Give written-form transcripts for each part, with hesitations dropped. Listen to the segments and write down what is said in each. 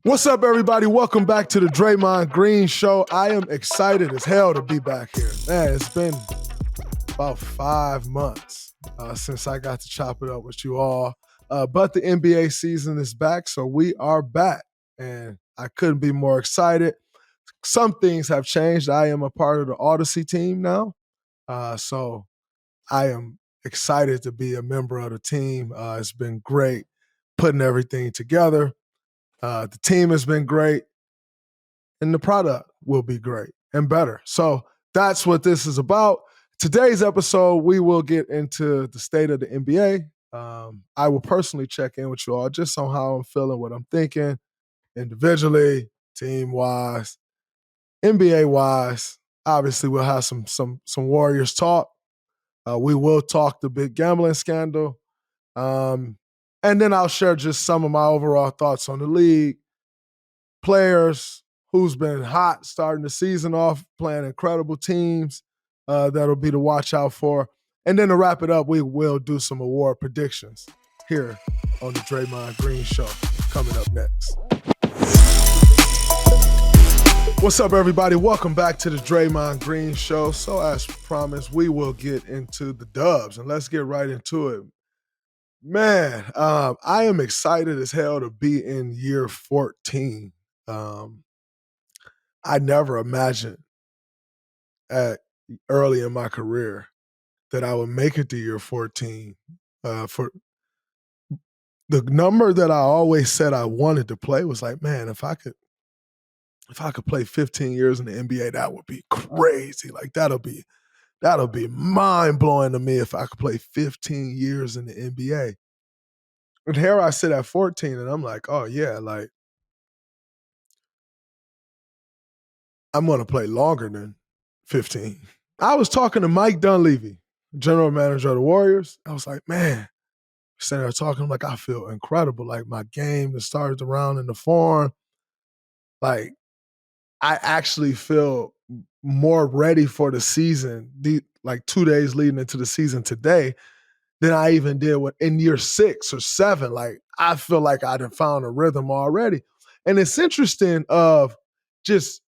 What's up, everybody? Welcome back to the Draymond Green Show. I am excited as hell to be back here. Man, it's been about 5 months since I got to chop it up with you all. But the NBA season is back, so we are back. And I couldn't be more excited. Some things have changed. I am a part of the Odyssey team now. So I am excited to be a member of the team. It's been great putting everything together. The team has been great, and the product will be great and better. So that's what this is about. Today's episode, we will get into the state of the NBA. I will personally check in with you all just on how I'm feeling, what I'm thinking, individually, team-wise, NBA-wise. Obviously, we'll have some Warriors talk. We will talk the big gambling scandal. And then I'll share just some of my overall thoughts on the league, players, who's been hot starting the season off, playing incredible teams that'll be to watch out for. And then to wrap it up, we will do some award predictions here on the Draymond Green Show coming up next. What's up, everybody? Welcome back to the Draymond Green Show. So as promised, we will get into the dubs, and let's get right into it. Man, I am excited as hell to be in year 14. I never imagined early in my career that I would make it to year 14. For the number that I always said I wanted to play was like, man, if I could play 15 years in the NBA, that would be crazy. Like that'll be mind blowing to me if I could play 15 years in the NBA. And here I sit at 14, and I'm like, oh yeah, like I'm gonna play longer than 15. I was talking to Mike Dunleavy, general manager of the Warriors. I was like, man, sitting there talking, I'm like, I feel incredible. Like my game that started around in the form. Like I actually feel more ready for the season, like 2 days leading into the season today, than I even did in year 6 or 7. Like I feel like I'd have found a rhythm already. And it's interesting of just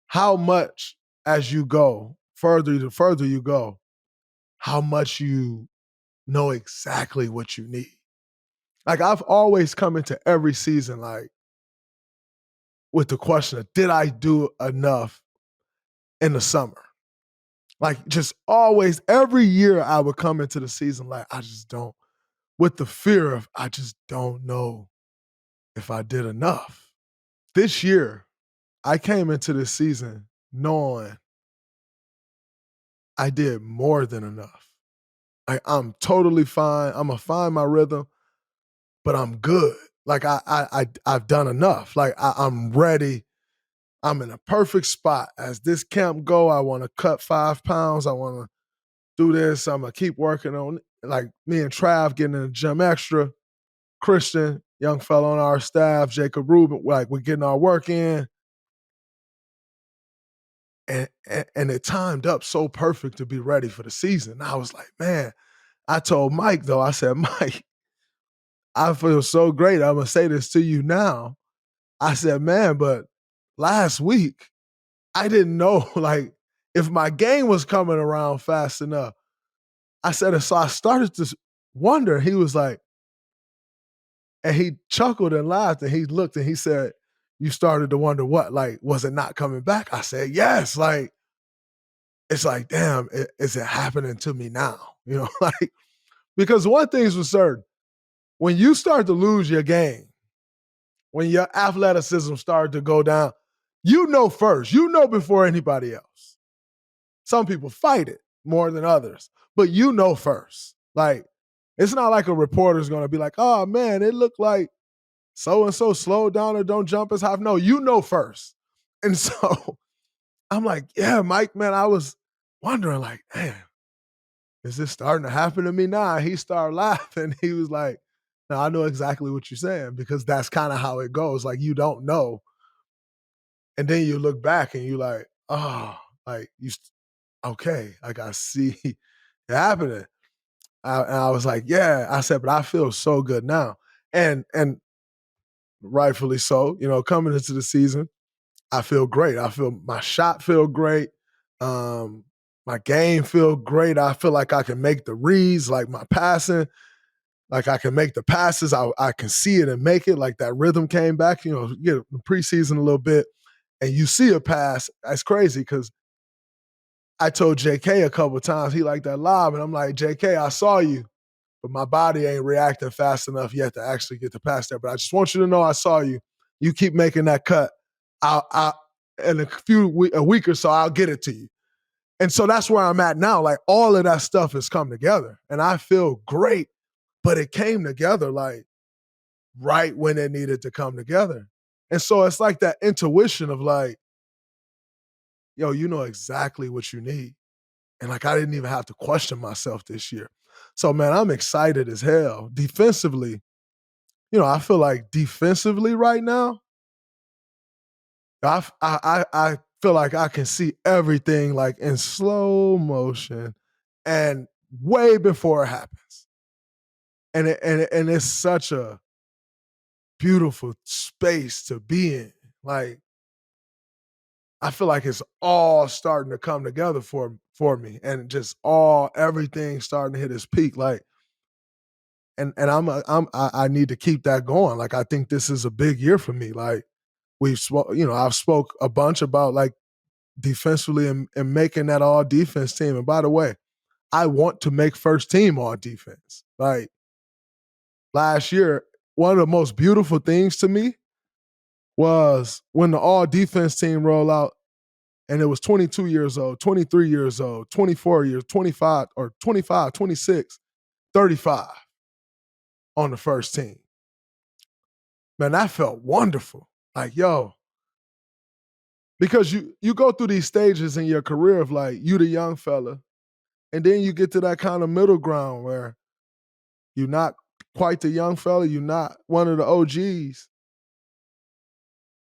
how much as you go, the further you go, how much you know exactly what you need. Like I've always come into every season like with the question of, did I do enough in the summer? Like just always, every year I would come into the season like, I just don't, with the fear of, I just don't know if I did enough. This year, I came into this season knowing I did more than enough. I'm totally fine. I'm gonna find my rhythm, but I'm good. Like I've done enough. Like I'm ready. I'm in a perfect spot. As this camp go, I want to cut 5 pounds. I want to do this. I'm gonna keep working on it. Like me and Trav getting in the gym extra. Christian, young fellow on our staff, Jacob Rubin, like we're getting our work in. And it timed up so perfect to be ready for the season. I was like, man, I told Mike though, I said, Mike, I feel so great. I'm gonna say this to you now. I said, man, but last week I didn't know like if my game was coming around fast enough. I said, so I started to wonder. He was like, and he chuckled and laughed and he looked and he said, you started to wonder what? Like, was it not coming back? I said, yes. Like, it's like, damn, is it happening to me now? You know, like, because one thing's for certain, when you start to lose your game, when your athleticism started to go down, you know first, you know before anybody else. Some people fight it more than others, but you know first. Like, it's not like a reporter's going to be like, oh man, it looked like so-and-so slowed down or don't jump as high. No, you know first. And so I'm like, yeah, Mike, man, I was wondering like, man, is this starting to happen to me now? He started laughing. He was like, no, I know exactly what you're saying because that's kind of how it goes. Like you don't know. And then you look back and you're like, oh, like okay, like I see it happening. And I was like, yeah. I said, but I feel so good now. And rightfully so. Coming into the season, I feel great. I feel my shot feel great. My game feel great. I feel like I can make the reads, like my passing, like I can make the passes. I can see it and make it. Like that rhythm came back. You get the preseason a little bit, and you see a pass. That's crazy because I told JK a couple of times he liked that lob, and I'm like, JK, I saw you, but my body ain't reacting fast enough yet to actually get the pass there. But I just want you to know I saw you. You keep making that cut. I in a week or so, I'll get it to you. And so that's where I'm at now. Like all of that stuff has come together, and I feel great. But it came together like right when it needed to come together. And so it's like that intuition of like, yo, you know exactly what you need. And like I didn't even have to question myself this year. So man, I'm excited as hell. Defensively, I feel like defensively right now, I feel like I can see everything like in slow motion and way before it happens. And it's such a beautiful space to be in. Like I feel like it's all starting to come together for me, and just everything starting to hit its peak. Like, and I need to keep that going. Like, I think this is a big year for me. Like, I've spoke a bunch about like defensively and making that all defense team. And by the way, I want to make first team all defense. Like last year, one of the most beautiful things to me was when the all defense team roll out and it was 22 years old, 23 years old, 24 years, 25 or 25, 26, 35 on the first team. Man, that felt wonderful. Like, yo, because you go through these stages in your career of like you the young fella, and then you get to that kind of middle ground where you're not quite the young fella, you're not one of the OGs,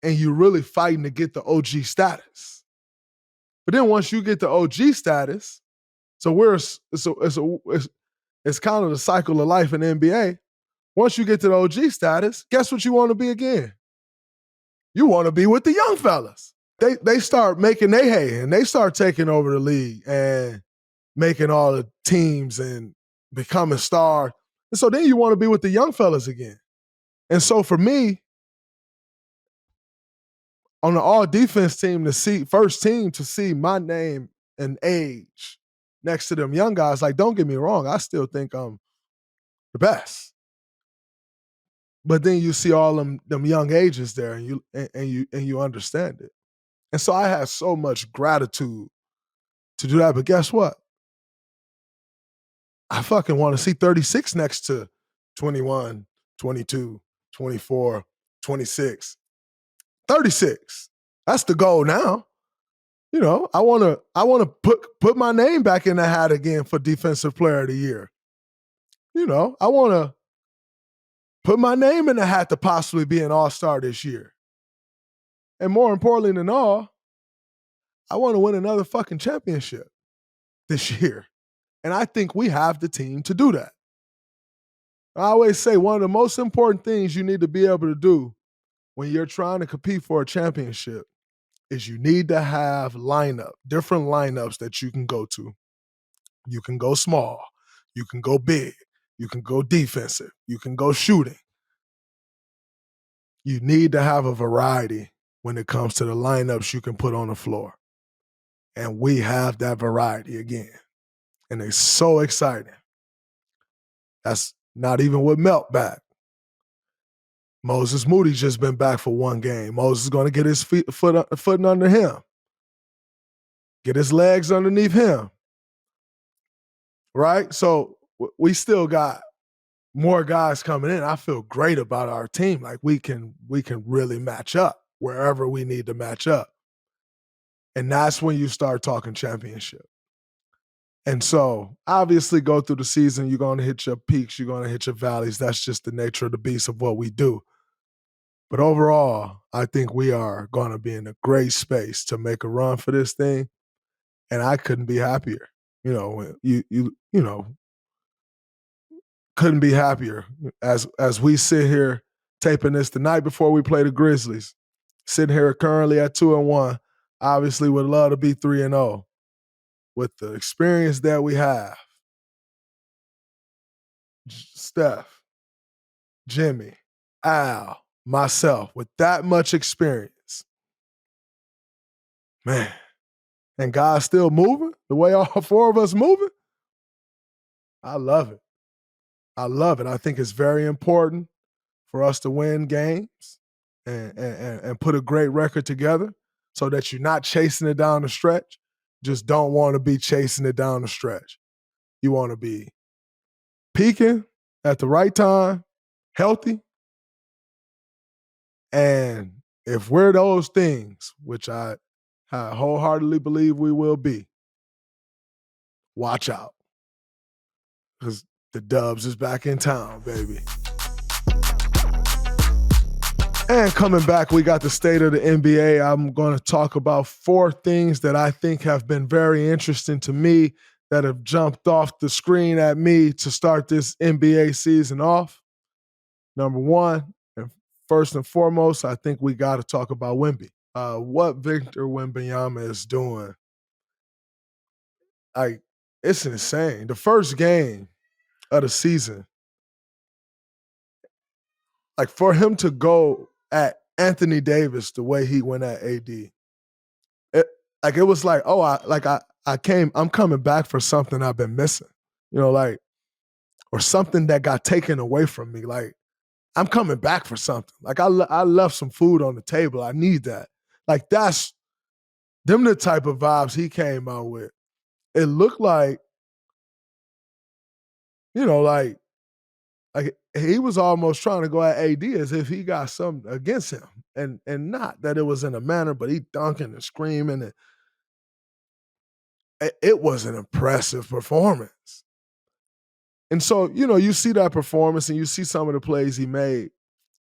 and you're really fighting to get the OG status. But then once you get the OG status, so it's kind of the cycle of life in the NBA. Once you get to the OG status, guess what you want to be again? You want to be with the young fellas. They start making their hay and they start taking over the league and making all the teams and becoming stars. And so then you want to be with the young fellas again. And so for me, on the all defense team first team to see my name and age next to them young guys, like don't get me wrong, I still think I'm the best. But then you see all them young ages there and you understand it. And so I have so much gratitude to do that. But guess what? I fucking want to see 36 next to 21, 22, 24, 26, 36. That's the goal now. I want to put my name back in the hat again for Defensive Player of the Year. I want to put my name in the hat to possibly be an All-Star this year. And more importantly than all, I want to win another fucking championship this year. And I think we have the team to do that. I always say one of the most important things you need to be able to do when you're trying to compete for a championship is you need to have different lineups that you can go to. You can go small. You can go big. You can go defensive. You can go shooting. You need to have a variety when it comes to the lineups you can put on the floor. And we have that variety again. And it's so exciting. That's not even with Melt back. Moses Moody's just been back for one game. Moses is going to get his foot under him. Get his legs underneath him. Right? So we still got more guys coming in. I feel great about our team. Like we can really match up wherever we need to match up. And that's when you start talking championship. And so obviously go through the season, you're going to hit your peaks, you're going to hit your valleys. That's just the nature of the beast of what we do. But overall, I think we are going to be in a great space to make a run for this thing. And I couldn't be happier. Couldn't be happier as we sit here Taping this the night before we play the Grizzlies. Sitting here currently at 2-1. Obviously would love to be 3-0. With the experience that we have. Steph, Jimmy, Al, myself, with that much experience. Man. And God's still moving the way all four of us moving. I love it. I love it. I think it's very important for us to win games and put a great record together so that you're not chasing it down the stretch. Just don't want to be chasing it down the stretch. You want to be peaking at the right time, healthy. And if we're those things, which I wholeheartedly believe we will be, watch out. Because the Dubs is back in town, baby. And coming back, we got the state of the NBA. I'm going to talk about 4 things that I think have been very interesting to me that have jumped off the screen at me to start this NBA season off. Number 1, and first and foremost, I think we got to talk about Wemby. What Victor Wembanyama is doing, it's insane. The first game of the season, for him to go at Anthony Davis the way he went at AD, it was like, I'm coming back for something I've been missing, or something that got taken away from me. I'm coming back for something. I left some food on the table. I need that. That's them the type of vibes he came out with. It looked like, he was almost trying to go at AD as if he got something against him. And not that it was in a manner, but he dunking and screaming. And it was an impressive performance. And so, you see that performance and you see some of the plays he made.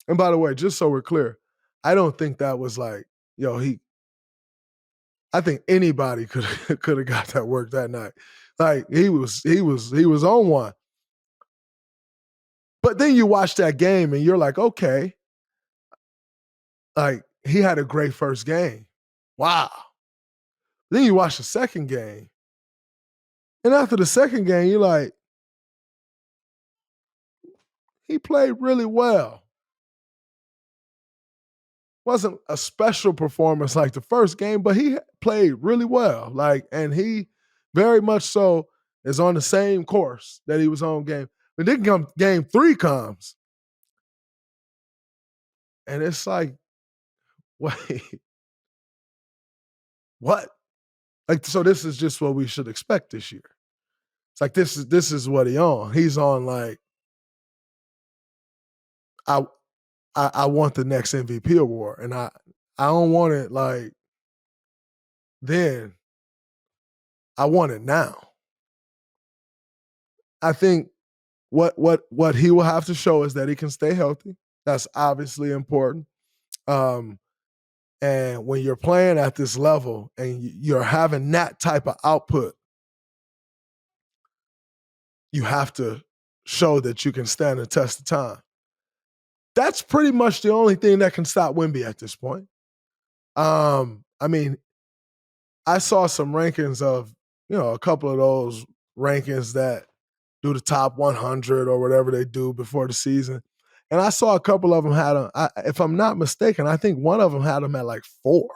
And by the way, just so we're clear, I don't think that was I think anybody could have got that work that night. He was on one. But then you watch that game and you're like, okay, he had a great first game. Wow. Then you watch the second game. And after the second game, you're like, he played really well. Wasn't a special performance like the first game, but he played really well. And he very much so is on the same course that he was on game. But then game 3 comes. And it's like, wait, what? So this is just what we should expect this year. It's this is what he on. He's on I want the next MVP award. And I don't want it then. I want it now. I think what he will have to show is that he can stay healthy. That's obviously important. And when you're playing at this level and you're having that type of output, you have to show that you can stand the test of time. That's pretty much the only thing that can stop Wemby at this point. I saw some rankings of, a couple of those rankings that do the top 100 or whatever they do before the season. And I saw a couple of them had him, if I'm not mistaken, I think one of them had him at 4.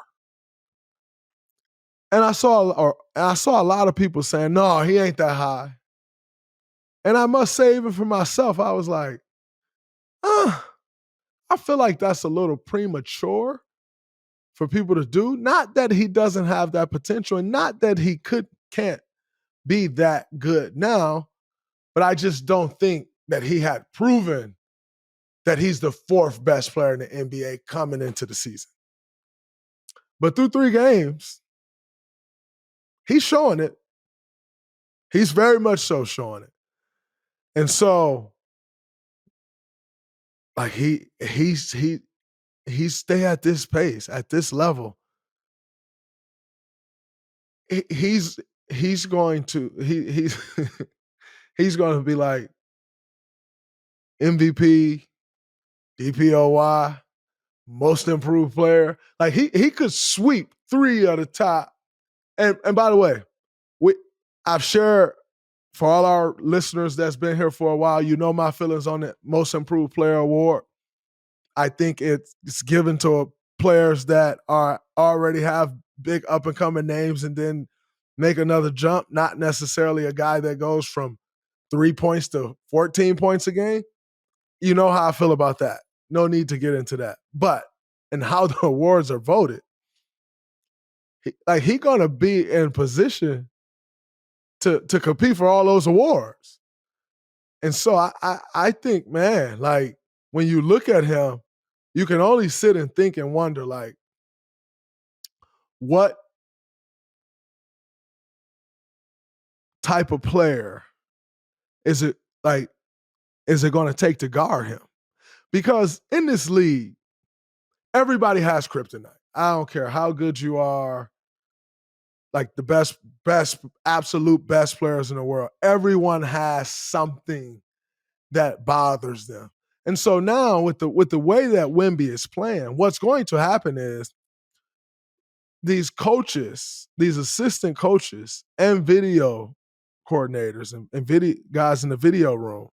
And I saw a lot of people saying, no, he ain't that high. And I must say, even for myself, I was like, I feel like that's a little premature for people to do. Not that he doesn't have that potential and not that he can't be that good now, but I just don't think that he had proven that he's the 4th best player in the NBA coming into the season. But through 3 games, he's showing it. He's very much so showing it. And so, he stay at this pace, at this level. He's going to he's going to be MVP, DPOY, most improved player. Like he could sweep 3 of the top. And by the way, I've shared for all our listeners that's been here for a while, you know my feelings on the most improved player award. I think it's given to players that are already have big up and coming names and then make another jump, not necessarily a guy that goes from 3 points to 14 points a game. You know how I feel about that. No need to get into that. But and how the awards are voted, he gonna be in position to compete for all those awards. And so I think, man, like when you look at him, you can only sit and think and wonder, like, what type of player is it like is it going to take to guard him? Because in this league, everybody has kryptonite. I don't care how good you are, like the best, absolute best players in the world. Everyone has something that bothers them. And so now with the way that Wemby is playing, what's going to happen is these coaches, these assistant coaches and video coordinators and video guys in the video room,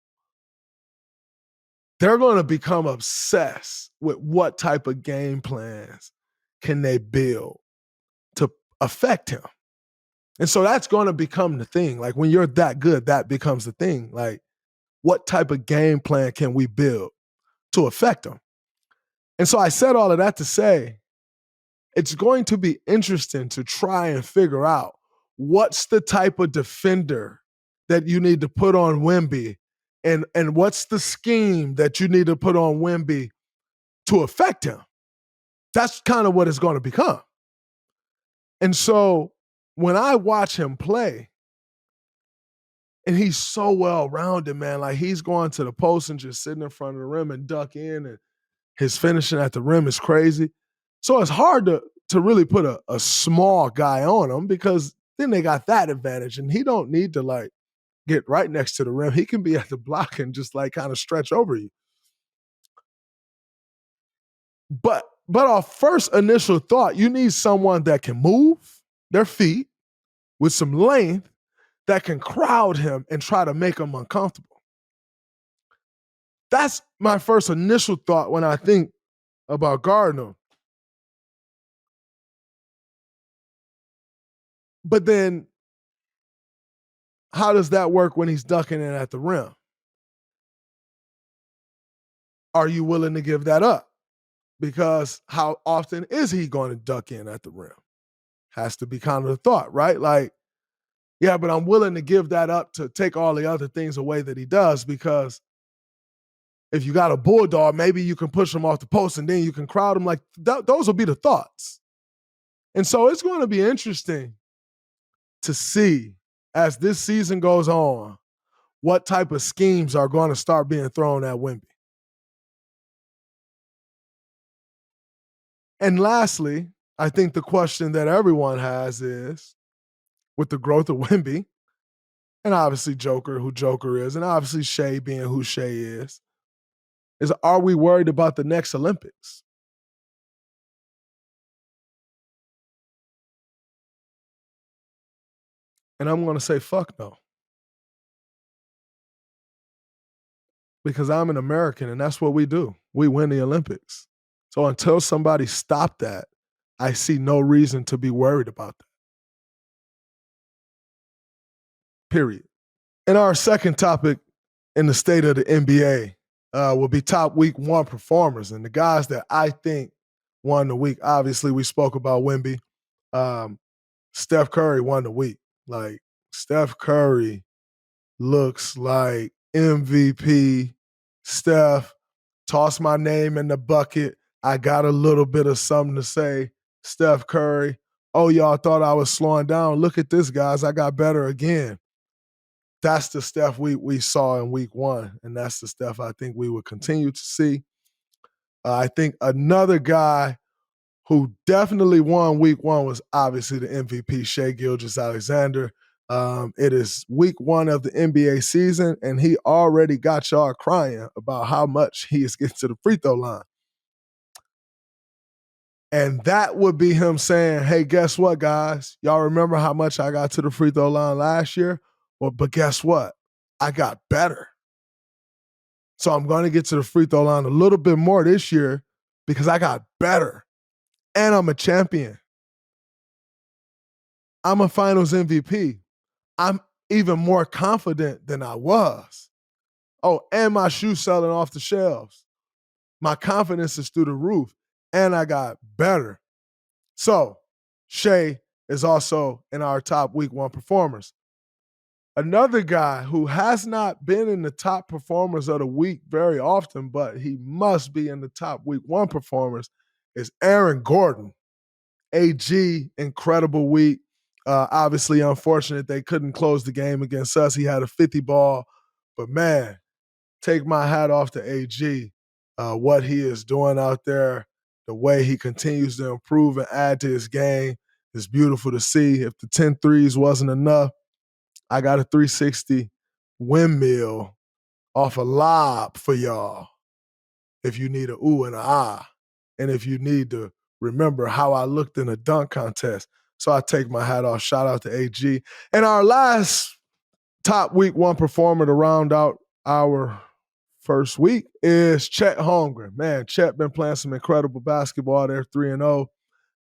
they're going to become obsessed with what type of game plans can they build to affect him. And so that's going to become the thing. Like when you're that good, that becomes the thing. Like what type of game plan can we build to affect him? And so I said all of that to say, it's going to be interesting to try and figure out what's the type of defender that you need to put on Wemby and what's the scheme that you need to put on Wemby to affect him. That's kind of what it's going to become. And so when I watch him play, and he's so well-rounded, man, like he's going to the post and just sitting in front of the rim and duck in, and his finishing at the rim is crazy. So it's hard to really put a small guy on him because then they got that advantage, and he don't need to like get right next to the rim. He can be at the block and just like kind of stretch over you. But our first initial thought, you need someone that can move their feet with some length that can crowd him and try to make him uncomfortable. That's my first initial thought when I think about Gardner. But then how does that work when he's ducking in at the rim? Are you willing to give that up? Because how often is he going to duck in at the rim? Has to be kind of the thought, right? Like, yeah, but I'm willing to give that up to take all the other things away that he does, because if you got a bulldog, maybe you can push him off the post and then you can crowd him. Like those will be the thoughts. And so it's going to be interesting to see as this season goes on what type of schemes are going to start being thrown at Wemby. And lastly, I think the question that everyone has is, with the growth of Wemby, and obviously Joker, who Joker is, and obviously Shea being who Shea is are we worried about the next Olympics? And I'm going to say, fuck no. Because I'm an American and that's what we do. We win the Olympics. So until somebody stopped that, I see no reason to be worried about that. Period. And our second topic in the state of the NBA will be top week one performers. And the guys that I think won the week, obviously we spoke about Wemby. Steph Curry won the week. Like, Steph Curry looks like MVP. Steph, toss my name in the bucket. I got a little bit of something to say. Steph Curry. Oh, y'all thought I was slowing down. Look at this, guys. I got better again. That's the Steph we saw in week one, and that's the Steph I think we will continue to see. I think another guy who definitely won week one was obviously the MVP, Shai Gilgeous-Alexander. It is week 1 of the NBA season, and he already got y'all crying about how much he is getting to the free throw line. And that would be him saying, hey, guess what, guys? Y'all remember how much I got to the free throw line last year? Well, but guess what? I got better. So I'm going to get to the free throw line a little bit more this year because I got better. And I'm a champion. I'm a finals MVP. I'm even more confident than I was. Oh, and my shoes selling off the shelves. My confidence is through the roof. And I got better. So Shea is also in our top week 1 performers. Another guy who has not been in the top performers of the week very often, but he must be in the top week 1 performers, is Aaron Gordon. AG, incredible week. Obviously, unfortunate they couldn't close the game against us. He had a 50 ball. But, man, take my hat off to AG. What he is doing out there, the way he continues to improve and add to his game is beautiful to see. If the 10 threes wasn't enough, I got a 360 windmill off a lob for y'all if you need a ooh and a ah. And if you need to remember how I looked in a dunk contest. So I take my hat off. Shout out to AG. And our last top week 1 performer to round out our first week is Chet Holmgren. Man, Chet been playing some incredible basketball there, 3-0.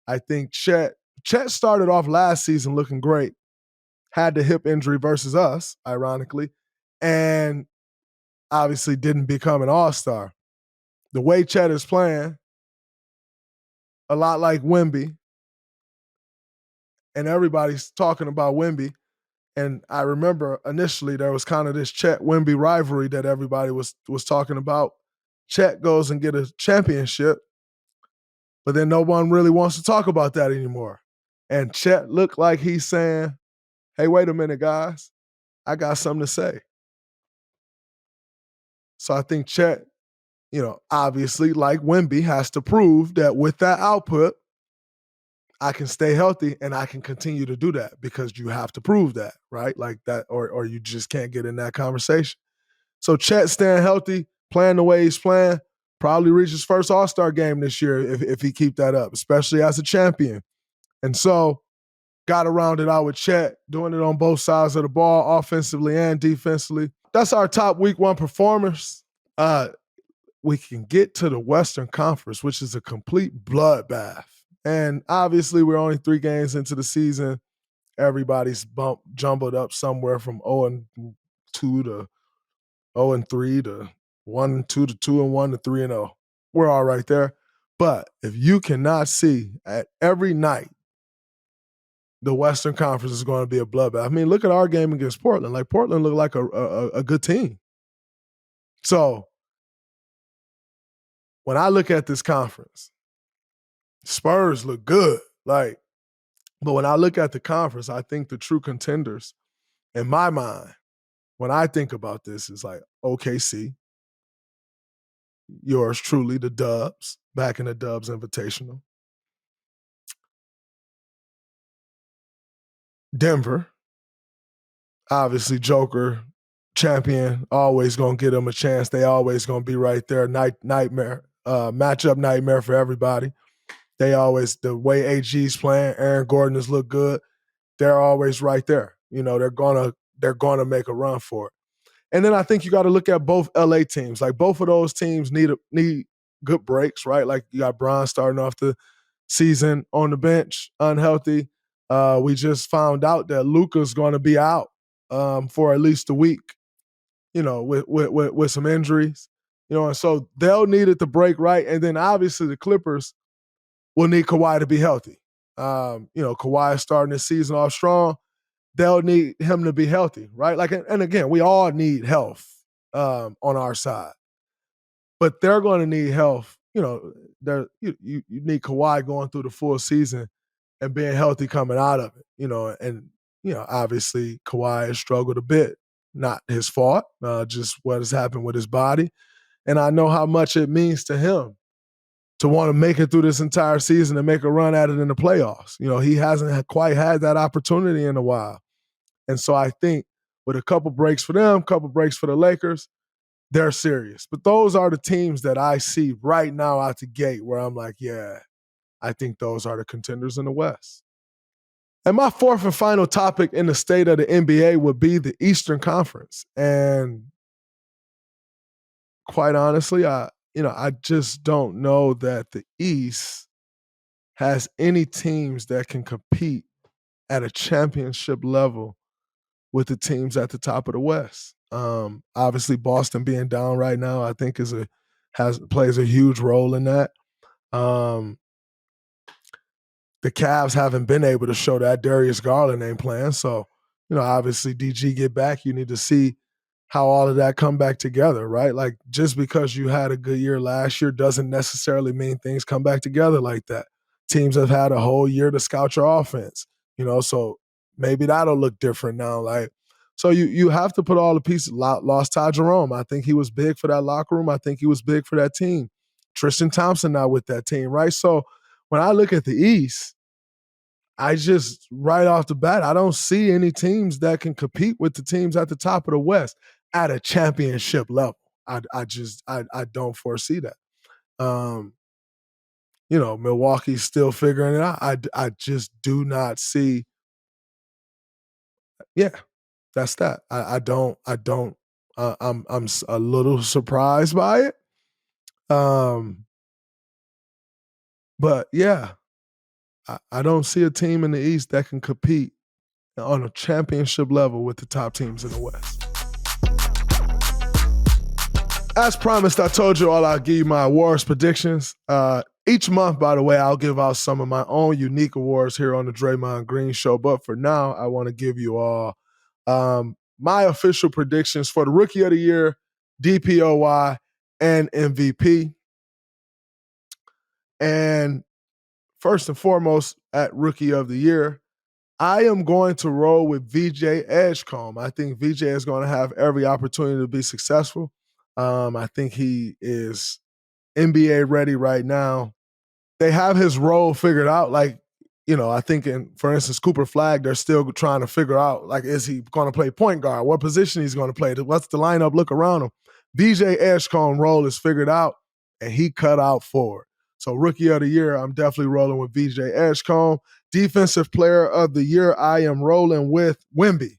I think Chet started off last season looking great. Had the hip injury versus us, ironically, and obviously didn't become an all-star. The way Chet is playing, a lot like Wemby, and everybody's talking about Wemby. And I remember initially there was kind of this Chet-Wemby rivalry that everybody was talking about. Chet goes and get a championship, but then no one really wants to talk about that anymore. And Chet looked like he's saying, hey, wait a minute, guys. I got something to say. So I think Chet, obviously, like Wemby, has to prove that with that output, I can stay healthy and I can continue to do that because you have to prove that, right? Like that, or you just can't get in that conversation. So Chet staying healthy, playing the way he's playing, probably reach his first All-Star game this year if he keep that up, especially as a champion. And so got to round it out with Chet, doing it on both sides of the ball, offensively and defensively. That's our top week 1 performers. We can get to the Western Conference, which is a complete bloodbath. And obviously, we're only 3 games into the season. Everybody's jumbled up somewhere from 0-2 to 0-3 to 1-2 to 2-1 to 3-0. We're all right there. But if you cannot see at every night, the Western Conference is going to be a bloodbath. I mean, look at our game against Portland. Like, Portland looked like a good team. So when I look at this conference, Spurs look good. But when I look at the conference, I think the true contenders, in my mind, when I think about this, is like OKC, yours truly, the Dubs, back in the Dubs Invitational. Denver, obviously Joker, champion, always going to get them a chance. They always going to be right there. Nightmare, matchup nightmare for everybody. They always, the way AG's playing, Aaron Gordon has looked good. They're always right there. They're gonna make a run for it. And then I think you got to look at both LA teams. Like, both of those teams need good breaks, right? Like, you got Bron starting off the season on the bench, unhealthy. We just found out that Luka's going to be out for at least a week, with some injuries, and so they'll need it to break right. And then obviously the Clippers will need Kawhi to be healthy. Kawhi is starting this season off strong. They'll need him to be healthy, right? Like, and again, we all need health on our side, but they're going to need health. You need Kawhi going through the full season and being healthy coming out of it. And obviously Kawhi has struggled a bit, not his fault, just what has happened with his body, and I know how much it means to him to want to make it through this entire season and make a run at it in the playoffs. He hasn't quite had that opportunity in a while. And so I think with a couple breaks for them, couple breaks for the Lakers, they're serious. But those are the teams that I see right now out the gate where I'm like, yeah, I think those are the contenders in the West. And my fourth and final topic in the state of the NBA would be the Eastern Conference. And quite honestly, I just don't know that the East has any teams that can compete at a championship level with the teams at the top of the West. Obviously, Boston being down right now, I think plays a huge role in that. The Cavs haven't been able to show that. Darius Garland ain't playing. So, obviously DG get back, you need to see how all of that come back together, right? Like just because you had a good year last year doesn't necessarily mean things come back together like that. Teams have had a whole year to scout your offense, so maybe that'll look different now. Like, so you have to put all the pieces. Lost Ty Jerome. I think he was big for that locker room. I think he was big for that team. Tristan Thompson now with that team, right? So when I look at the East, I just right off the bat, I don't see any teams that can compete with the teams at the top of the West at a championship level. I don't foresee that. Milwaukee's still figuring it out. I just do not see. Yeah, that's that. I'm a little surprised by it. But yeah, I don't see a team in the East that can compete on a championship level with the top teams in the West. As promised, I told you all I'll give you my awards predictions. Each month, by the way, I'll give out some of my own unique awards here on the Draymond Green Show. But for now, I want to give you all my official predictions for the Rookie of the Year, DPOY, and MVP. And first and foremost, at Rookie of the Year, I am going to roll with VJ Edgecombe. I think VJ is going to have every opportunity to be successful. I think he is NBA ready right now. They have his role figured out. Like, I think for instance, Cooper Flag, they're still trying to figure out, like, is he going to play point guard? What position he's going to play? What's the lineup look around him? VJ Edgecombe role is figured out, and he cut out forward. So Rookie of the Year, I'm definitely rolling with VJ Edgecombe. Defensive Player of the Year, I am rolling with Wemby.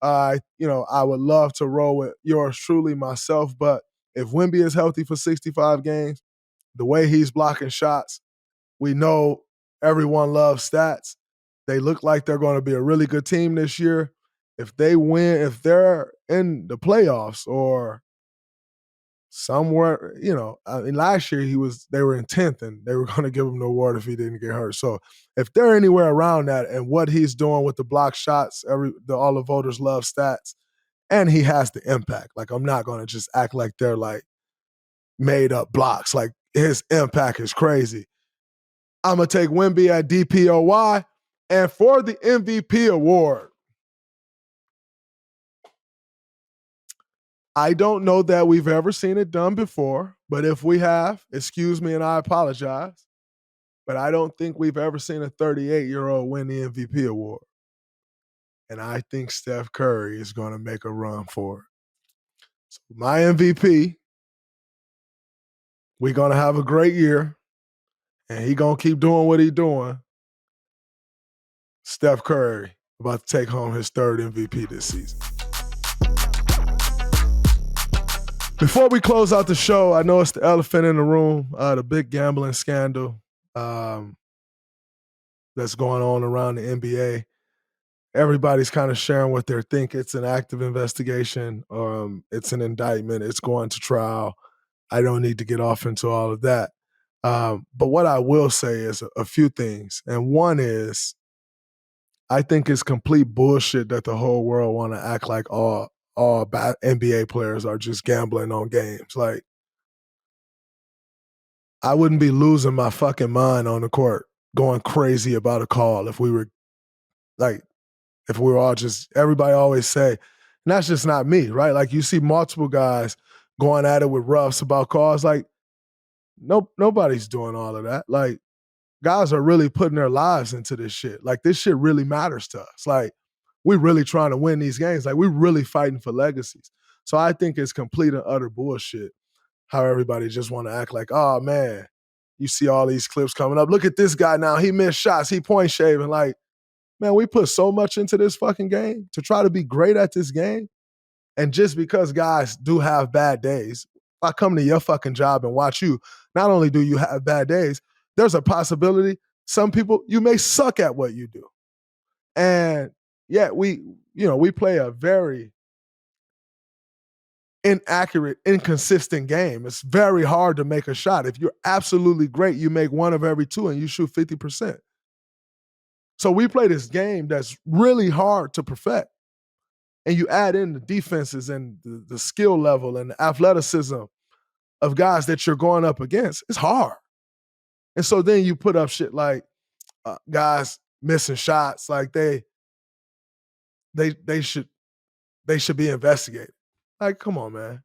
I would love to roll with yours truly myself, but if Wemby is healthy for 65 games, the way he's blocking shots, we know everyone loves stats. They look like they're going to be a really good team this year. If they win, if they're in the playoffs or somewhere, last year they were in 10th and they were going to give him the award if he didn't get hurt. So if they're anywhere around that and what he's doing with the block shots, all the voters love stats, and he has the impact. Like, I'm not going to just act like they're like made up blocks. Like, his impact is crazy. I'm going to take Wemby at DPOY. And for the MVP award, I don't know that we've ever seen it done before, but if we have, excuse me and I apologize, but I don't think we've ever seen a 38-year-old win the MVP award. And I think Steph Curry is going to make a run for it. So my MVP, we're going to have a great year, and he going to keep doing what he's doing. Steph Curry about to take home his third MVP this season. Before we close out the show, I know it's the elephant in the room, the big gambling scandal that's going on around the NBA. Everybody's kind of sharing what they think. It's an active investigation. It's an indictment. It's going to trial. I don't need to get off into all of that. But what I will say is a few things. And one is, I think it's complete bullshit that the whole world want to act like all NBA players are just gambling on games. Like, I wouldn't be losing my fucking mind on the court going crazy about a call if we were all just, everybody always say, and that's just not me, right? Like, you see multiple guys going at it with roughs about calls. Like, nobody's doing all of that. Like, guys are really putting their lives into this shit. Like, this shit really matters to us. Like, we really trying to win these games. Like, we really fighting for legacies. So I think it's complete and utter bullshit how everybody just want to act like, oh, man, you see all these clips coming up. Look at this guy now. He missed shots. He point shaving. Like, man, we put so much into this fucking game to try to be great at this game. And just because guys do have bad days, if I come to your fucking job and watch you, not only do you have bad days, there's a possibility some people, you may suck at what you do. And yet we play a very inaccurate, inconsistent game. It's very hard to make a shot. If you're absolutely great, you make one of every two and you shoot 50%. So we play this game that's really hard to perfect. And you add in the defenses and the skill level and the athleticism of guys that you're going up against, it's hard. And so then you put up shit like guys missing shots, like they should be investigated. Like, come on, man.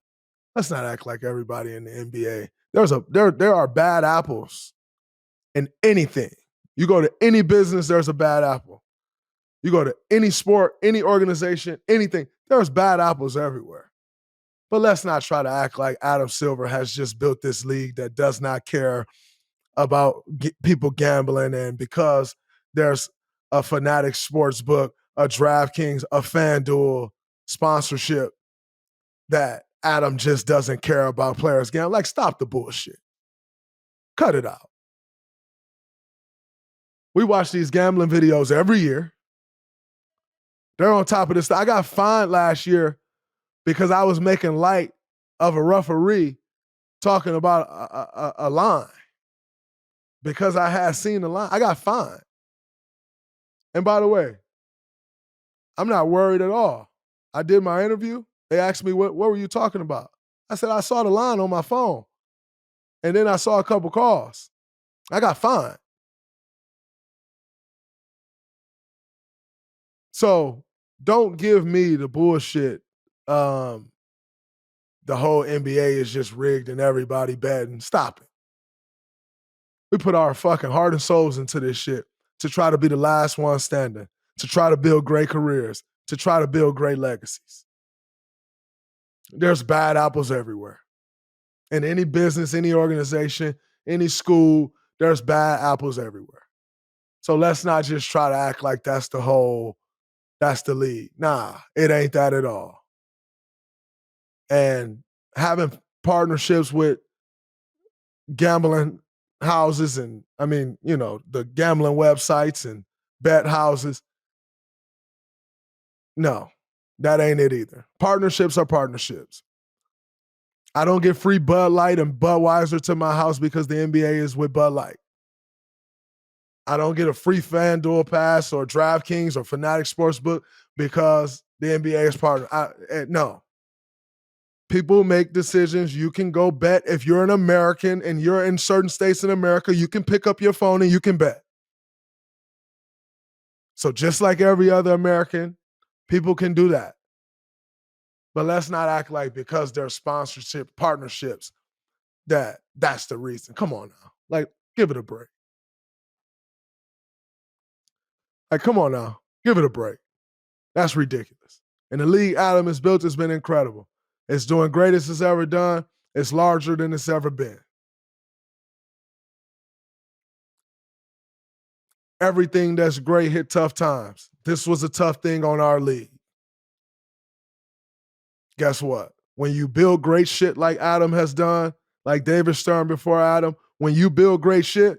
Let's not act like everybody in the NBA. There are bad apples in anything. You go to any business, there's a bad apple. You go to any sport, any organization, anything, there's bad apples everywhere. But let's not try to act like Adam Silver has just built this league that does not care about people gambling, and because there's a Fanatic Sportsbook, a DraftKings, a FanDuel sponsorship, that Adam just doesn't care about players gambling. Like, stop the bullshit. Cut it out. We watch these gambling videos every year. They're on top of this. I got fined last year because I was making light of a referee talking about a line. Because I had seen the line, I got fined. And by the way, I'm not worried at all. I did my interview. They asked me, what were you talking about? I said, I saw the line on my phone. And then I saw a couple calls. I got fined. So don't give me the bullshit. The whole NBA is just rigged and everybody betting. Stop it. We put our fucking heart and souls into this shit to try to be the last one standing, to try to build great careers, to try to build great legacies. There's bad apples everywhere. In any business, any organization, any school, there's bad apples everywhere. So let's not just try to act like that's the league. Nah, it ain't that at all. And having partnerships with gambling houses and, the gambling websites and bet houses, no, that ain't it either. Partnerships are partnerships. I don't get free Bud Light and Budweiser to my house because the NBA is with Bud Light. I don't get a free FanDuel pass or DraftKings or Fanatic Sportsbook because the NBA is partner. No. People make decisions. You can go bet. If you're an American and you're in certain states in America, you can pick up your phone and you can bet. So just like every other American, people can do that. But let's not act like because there's sponsorship partnerships that's the reason. Come on now. Like, give it a break. Like, come on now. Give it a break. That's ridiculous. And the league Adam has built has been incredible. It's doing greatest it's ever done. It's larger than it's ever been. Everything that's great hit tough times. This was a tough thing on our league. Guess what? When you build great shit like Adam has done, like David Stern before Adam, when you build great shit,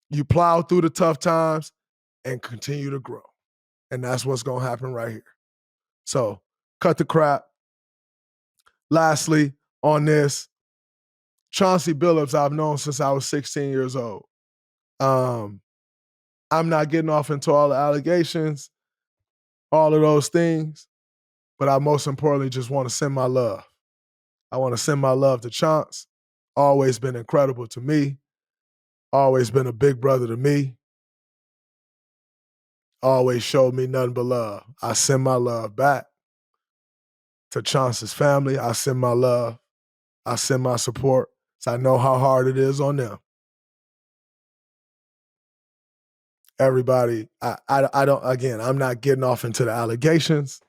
you plow through the tough times and continue to grow. And that's what's going to happen right here. So, cut the crap. Lastly, on this, Chauncey Billups I've known since I was 16 years old. I'm not getting off into all the allegations, all of those things, but I most importantly just want to send my love. I want to send my love to Chance. Always been incredible to me. Always been a big brother to me. Always showed me nothing but love. I send my love back to Chance's family. I send my love. I send my support. So I know how hard it is on them. everybody, I don't, again, I'm not getting off into the allegations.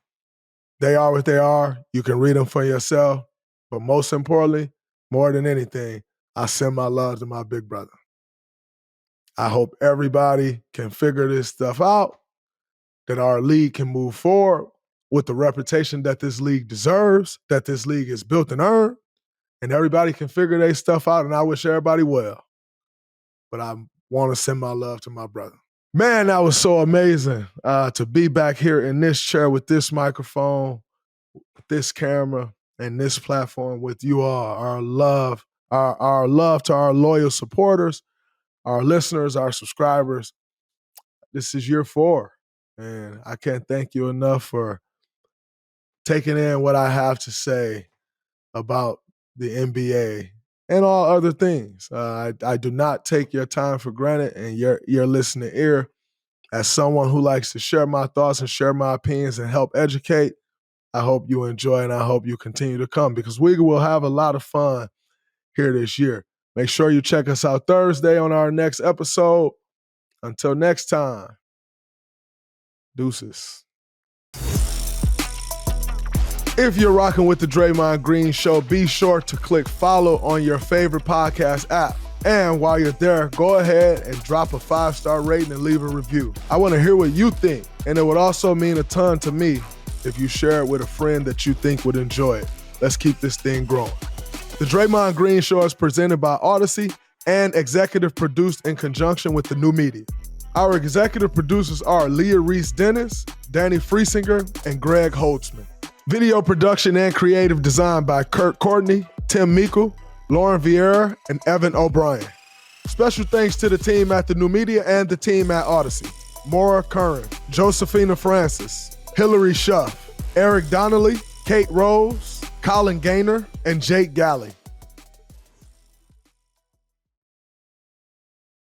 They are what they are. You can read them for yourself. But most importantly, more than anything, I send my love to my big brother. I hope everybody can figure this stuff out, that our league can move forward with the reputation that this league deserves, that this league is built and earned, and everybody can figure their stuff out, and I wish everybody well. But I want to send my love to my brother. Man, that was so amazing to be back here in this chair with this microphone, with this camera, and this platform with you all. Our love to our loyal supporters, our listeners, our subscribers. This is year 4, and I can't thank you enough for taking in what I have to say about the NBA and all other things. I do not take your time for granted and your listening ear. As someone who likes to share my thoughts and share my opinions and help educate, I hope you enjoy and I hope you continue to come, because we will have a lot of fun here this year. Make sure you check us out Thursday on our next episode. Until next time, deuces. If you're rocking with the Draymond Green Show, be sure to click follow on your favorite podcast app. And while you're there, go ahead and drop a 5-star rating and leave a review. I want to hear what you think, and it would also mean a ton to me if you share it with a friend that you think would enjoy it. Let's keep this thing growing. The Draymond Green Show is presented by Odyssey and executive produced in conjunction with the New Media. Our executive producers are Leah Reese-Dennis, Danny Friesinger, and Greg Holtzman. Video production and creative design by Kurt Courtney, Tim Meikle, Lauren Vieira, and Evan O'Brien. Special thanks to the team at the New Media and the team at Odyssey. Maura Curran, Josephina Francis, Hillary Schuff, Eric Donnelly, Kate Rose, Colin Gaynor, and Jake Galley.